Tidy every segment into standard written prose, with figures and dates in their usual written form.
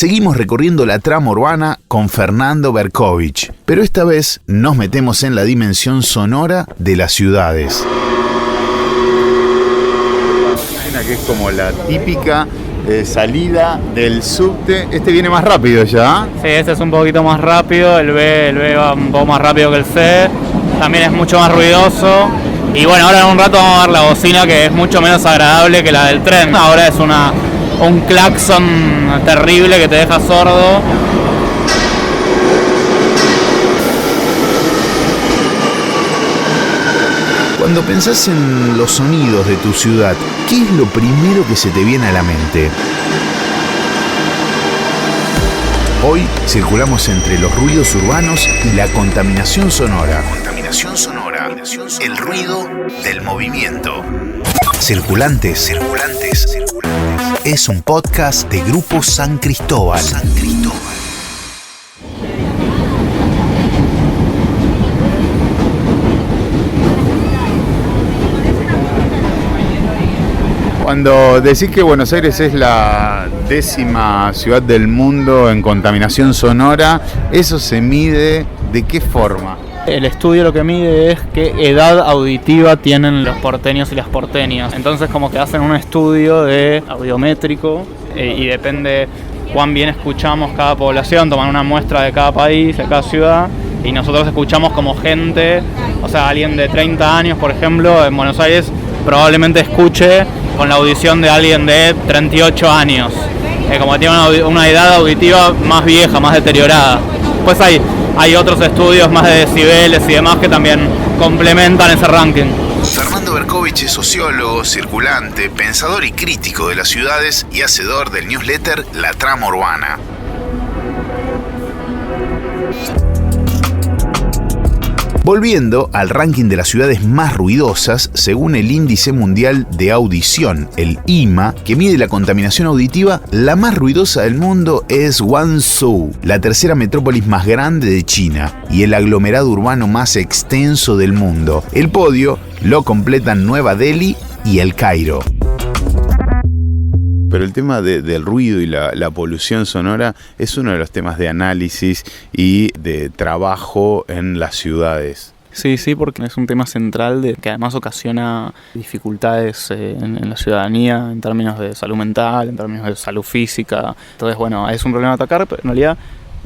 seguimos recorriendo la trama urbana con Fernando Berkovich, pero esta vez nos metemos en la dimensión sonora de las ciudades. Que es como la típica salida del subte. Este viene más rápido ya. Sí, este es un poquito más rápido, el B va un poco más rápido que el C, también es mucho más ruidoso. Y bueno, ahora en un rato vamos a ver la bocina, que es mucho menos agradable que la del tren. Ahora es un claxon terrible que te deja sordo. Cuando pensás en los sonidos de tu ciudad, ¿qué es lo primero que se te viene a la mente? Hoy circulamos entre los ruidos urbanos y la contaminación sonora. El ruido del movimiento. Circulantes. Es un podcast de Grupo San Cristóbal. Cuando decís que Buenos Aires es la 10ª ciudad del mundo en contaminación sonora, ¿eso se mide de qué forma? El estudio lo que mide es qué edad auditiva tienen los porteños y las porteñas. Entonces como que hacen un estudio de audiométrico y depende cuán bien escuchamos cada población, toman una muestra de cada país, de cada ciudad, y nosotros escuchamos como gente, o sea, alguien de 30 años, por ejemplo, en Buenos Aires probablemente escuche con la audición de alguien de 38 años, como que tiene una edad auditiva más vieja, más deteriorada. Pues hay otros estudios más de decibeles y demás que también complementan ese ranking. Fernando Berkovich es sociólogo, circulante, pensador y crítico de las ciudades y hacedor del newsletter La Trama Urbana. Volviendo al ranking de las ciudades más ruidosas, según el Índice Mundial de Audición, el IMA, que mide la contaminación auditiva, la más ruidosa del mundo es Guangzhou, la tercera metrópolis más grande de China y el aglomerado urbano más extenso del mundo. El podio lo completan Nueva Delhi y El Cairo. Pero el tema del ruido y la polución sonora es uno de los temas de análisis y de trabajo en las ciudades. Sí, porque es un tema central que además ocasiona dificultades en la ciudadanía en términos de salud mental, en términos de salud física. Entonces, bueno, es un problema a atacar, pero en realidad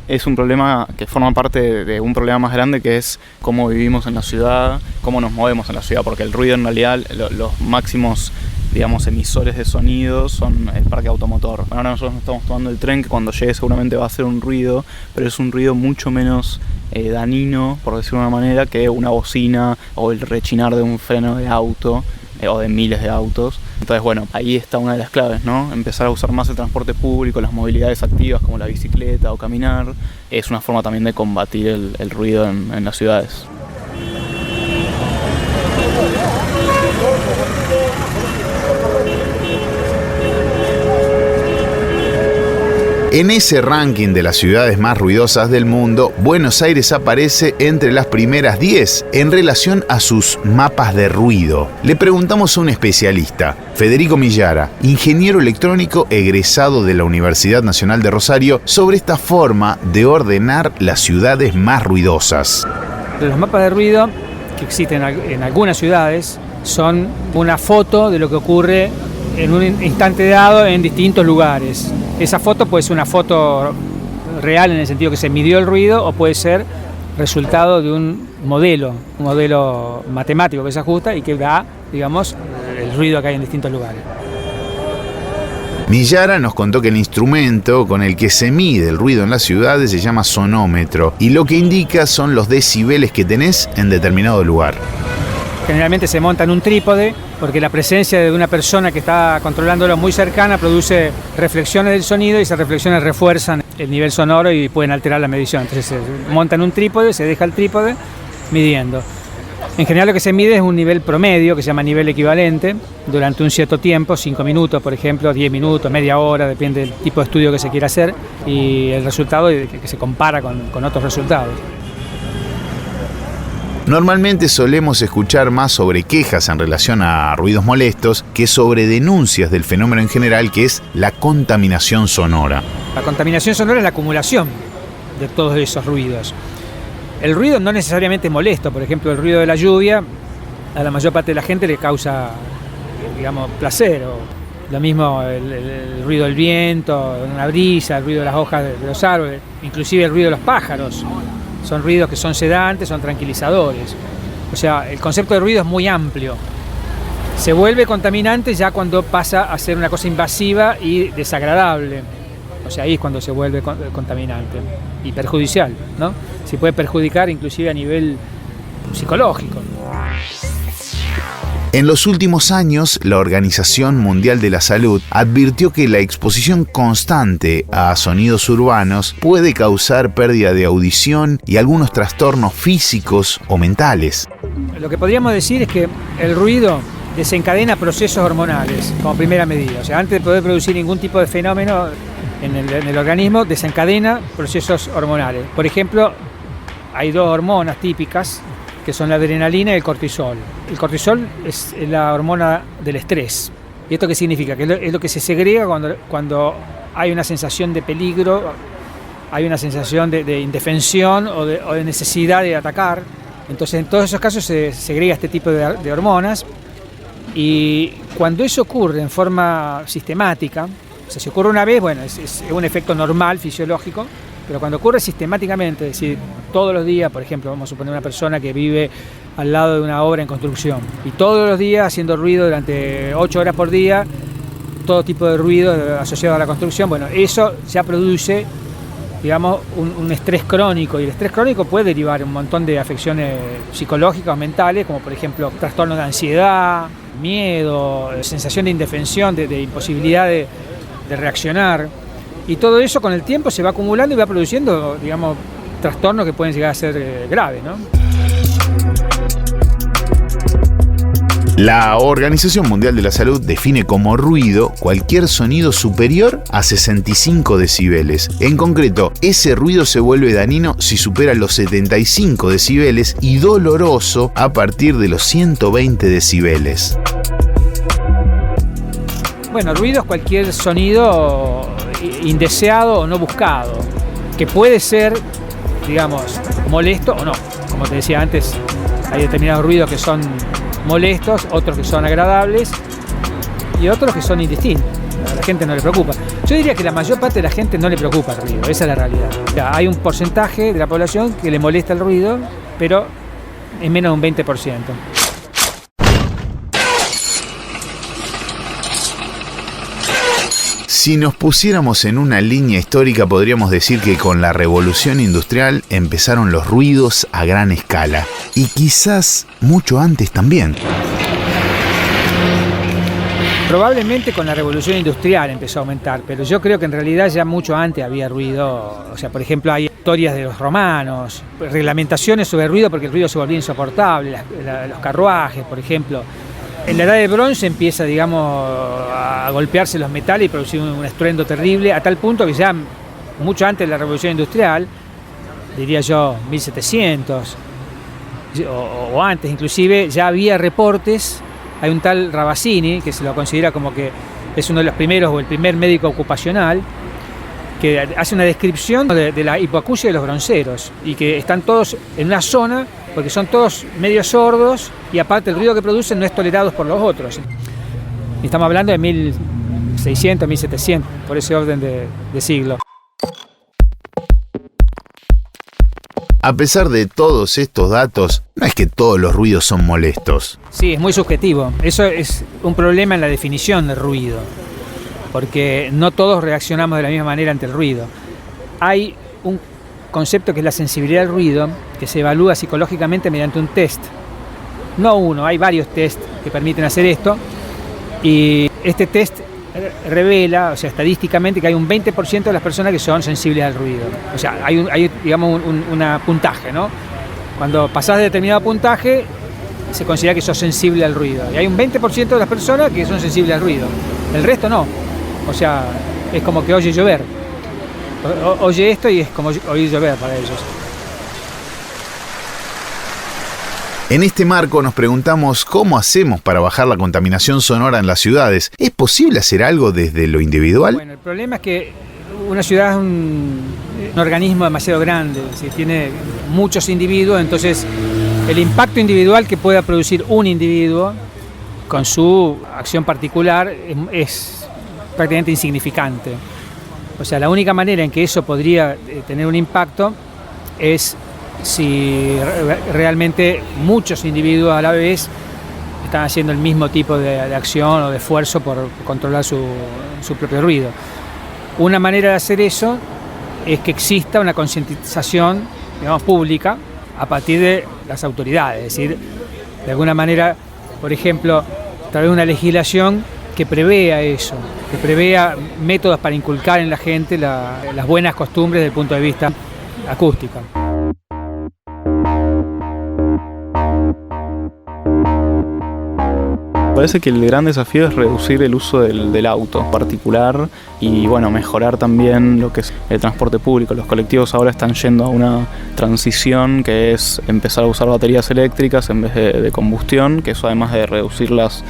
es un problema que forma parte de un problema más grande, que es cómo vivimos en la ciudad, cómo nos movemos en la ciudad, porque el ruido en realidad, los máximos, digamos, emisores de sonido son el parque automotor. Bueno, ahora nosotros estamos tomando el tren, que cuando llegue seguramente va a hacer un ruido, pero es un ruido mucho menos dañino, por decirlo de una manera, que una bocina o el rechinar de un freno de auto o de miles de autos. Entonces, bueno, ahí está una de las claves, ¿no? Empezar a usar más el transporte público, las movilidades activas como la bicicleta o caminar, es una forma también de combatir el ruido en las ciudades. En ese ranking de las ciudades más ruidosas del mundo, Buenos Aires aparece entre las primeras 10 en relación a sus mapas de ruido. Le preguntamos a un especialista, Federico Millara, ingeniero electrónico egresado de la Universidad Nacional de Rosario, sobre esta forma de ordenar las ciudades más ruidosas. Los mapas de ruido que existen en algunas ciudades son una foto de lo que ocurre en un instante dado en distintos lugares. Esa foto puede ser una foto real en el sentido que se midió el ruido, o puede ser resultado de un modelo matemático que se ajusta y que da, digamos, el ruido que hay en distintos lugares. Millara nos contó que el instrumento con el que se mide el ruido en las ciudades se llama sonómetro, y lo que indica son los decibeles que tenés en determinado lugar. Generalmente se monta en un trípode porque la presencia de una persona que está controlándolo muy cercana produce reflexiones del sonido, y esas reflexiones refuerzan el nivel sonoro y pueden alterar la medición. Entonces se monta en un trípode, se deja el trípode midiendo. En general lo que se mide es un nivel promedio, que se llama nivel equivalente, durante un cierto tiempo, 5 minutos por ejemplo, 10 minutos, media hora, depende del tipo de estudio que se quiera hacer, y el resultado que se compara con otros resultados. Normalmente solemos escuchar más sobre quejas en relación a ruidos molestos que sobre denuncias del fenómeno en general, que es la contaminación sonora. La contaminación sonora es la acumulación de todos esos ruidos. El ruido no necesariamente es molesto, por ejemplo, el ruido de la lluvia a la mayor parte de la gente le causa, digamos, placer. O lo mismo el ruido del viento, una brisa, el ruido de las hojas de los árboles, inclusive el ruido de los pájaros. Son ruidos que son sedantes, son tranquilizadores. O sea, el concepto de ruido es muy amplio. Se vuelve contaminante ya cuando pasa a ser una cosa invasiva y desagradable. O sea, ahí es cuando se vuelve contaminante y perjudicial, ¿no? Se puede perjudicar inclusive a nivel psicológico. En los últimos años, la Organización Mundial de la Salud advirtió que la exposición constante a sonidos urbanos puede causar pérdida de audición y algunos trastornos físicos o mentales. Lo que podríamos decir es que el ruido desencadena procesos hormonales como primera medida. O sea, antes de poder producir ningún tipo de fenómeno en el organismo, desencadena procesos hormonales. Por ejemplo, hay dos hormonas típicas que son la adrenalina y el cortisol. El cortisol es la hormona del estrés. ¿Y esto qué significa? Que es lo que se segrega cuando hay una sensación de peligro, hay una sensación de indefensión o de necesidad de atacar. Entonces, en todos esos casos se segrega este tipo de hormonas. Y cuando eso ocurre en forma sistemática, o sea, si ocurre una vez, bueno, es un efecto normal, fisiológico, pero cuando ocurre sistemáticamente, es decir, todos los días, por ejemplo, vamos a suponer una persona que vive al lado de una obra en construcción y todos los días haciendo ruido durante 8 horas por día, todo tipo de ruido asociado a la construcción, bueno, eso ya produce, digamos, un estrés crónico, y el estrés crónico puede derivar en un montón de afecciones psicológicas o mentales, como por ejemplo trastornos de ansiedad, miedo, sensación de indefensión, de imposibilidad de reaccionar. Y todo eso con el tiempo se va acumulando y va produciendo, digamos, trastornos que pueden llegar a ser graves, ¿no? La Organización Mundial de la Salud define como ruido cualquier sonido superior a 65 decibeles. En concreto, ese ruido se vuelve dañino si supera los 75 decibeles y doloroso a partir de los 120 decibeles. Bueno, ruido es cualquier sonido indeseado o no buscado, que puede ser, digamos, molesto o no. Como te decía antes, hay determinados ruidos que son molestos, otros que son agradables y otros que son indistintos. A la gente no le preocupa. Yo diría que la mayor parte de la gente no le preocupa el ruido, esa es la realidad. O sea, hay un porcentaje de la población que le molesta el ruido, pero es menos de un 20%. Si nos pusiéramos en una línea histórica, podríamos decir que con la revolución industrial empezaron los ruidos a gran escala. Y quizás mucho antes también. Probablemente con la revolución industrial empezó a aumentar, pero yo creo que en realidad ya mucho antes había ruido. O sea, por ejemplo, hay historias de los romanos, reglamentaciones sobre el ruido porque el ruido se volvía insoportable, los carruajes, por ejemplo. En la edad de bronce empieza, digamos, a golpearse los metales y producir un estruendo terrible, a tal punto que ya mucho antes de la revolución industrial, diría yo 1700 o antes inclusive, ya había reportes. Hay un tal Rabazzini, que se lo considera como que es uno de los primeros o el primer médico ocupacional, que hace una descripción de la hipoacusia de los bronceros y que están todos en una zona porque son todos medio sordos y aparte el ruido que producen no es tolerado por los otros. Y estamos hablando de 1600, 1700, por ese orden de siglo. A pesar de todos estos datos, no es que todos los ruidos son molestos. Sí, es muy subjetivo. Eso es un problema en la definición del ruido, porque no todos reaccionamos de la misma manera ante el ruido. Hay un concepto que es la sensibilidad al ruido, que se evalúa psicológicamente mediante un test. No uno, hay varios test que permiten hacer esto, y este test revela, o sea, estadísticamente, que hay un 20% de las personas que son sensibles al ruido. O sea, hay digamos, un puntaje, ¿no? Cuando pasás de determinado puntaje, se considera que sos sensible al ruido. Y hay un 20% de las personas que son sensibles al ruido. El resto no. O sea, es como que oye llover. Oye esto y es como oír llover para ellos. En este marco nos preguntamos cómo hacemos para bajar la contaminación sonora en las ciudades. ¿Es posible hacer algo desde lo individual? Bueno, el problema es que una ciudad es un organismo demasiado grande, si tiene muchos individuos, entonces el impacto individual que pueda producir un individuo con su acción particular es prácticamente insignificante. O sea, la única manera en que eso podría tener un impacto es si realmente muchos individuos a la vez están haciendo el mismo tipo de acción o de esfuerzo por controlar su propio ruido. Una manera de hacer eso es que exista una concientización, digamos, pública a partir de las autoridades, es decir, de alguna manera, por ejemplo, tal vez una legislación que prevea eso, que prevea métodos para inculcar en la gente las buenas costumbres desde el punto de vista acústico. Parece que el gran desafío es reducir el uso del auto particular y bueno, mejorar también lo que es el transporte público. Los colectivos ahora están yendo a una transición que es empezar a usar baterías eléctricas en vez de combustión, que eso además de reducir las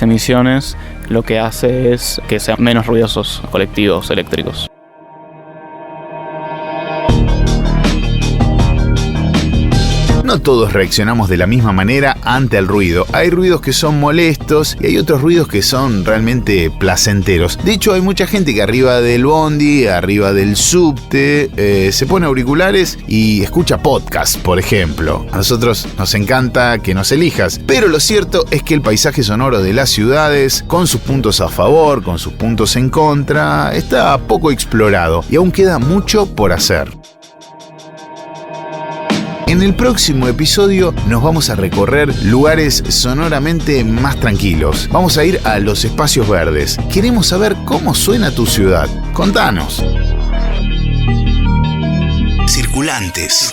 emisiones, lo que hace es que sean menos ruidosos colectivos eléctricos. No todos reaccionamos de la misma manera ante el ruido. Hay ruidos que son molestos y hay otros ruidos que son realmente placenteros. De hecho, hay mucha gente que arriba del bondi, arriba del subte, se pone auriculares y escucha podcast, por ejemplo. A nosotros nos encanta que nos elijas, pero lo cierto es que el paisaje sonoro de las ciudades, con sus puntos a favor, con sus puntos en contra, está poco explorado y aún queda mucho por hacer. En el próximo episodio nos vamos a recorrer lugares sonoramente más tranquilos. Vamos a ir a los espacios verdes. Queremos saber cómo suena tu ciudad. Contanos. Circulantes.